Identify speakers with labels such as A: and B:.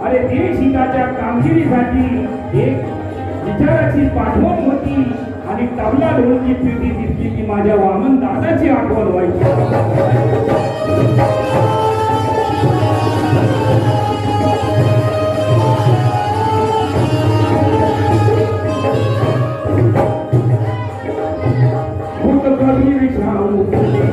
A: अरे देश हिताच्या कामगिरीसाठी एक विचाराची पाठवण होती आणि तबला ढोलची पेटी दिसली की माझ्या वामन दादाची आठवण व्हायची. भूत कबीर शाहू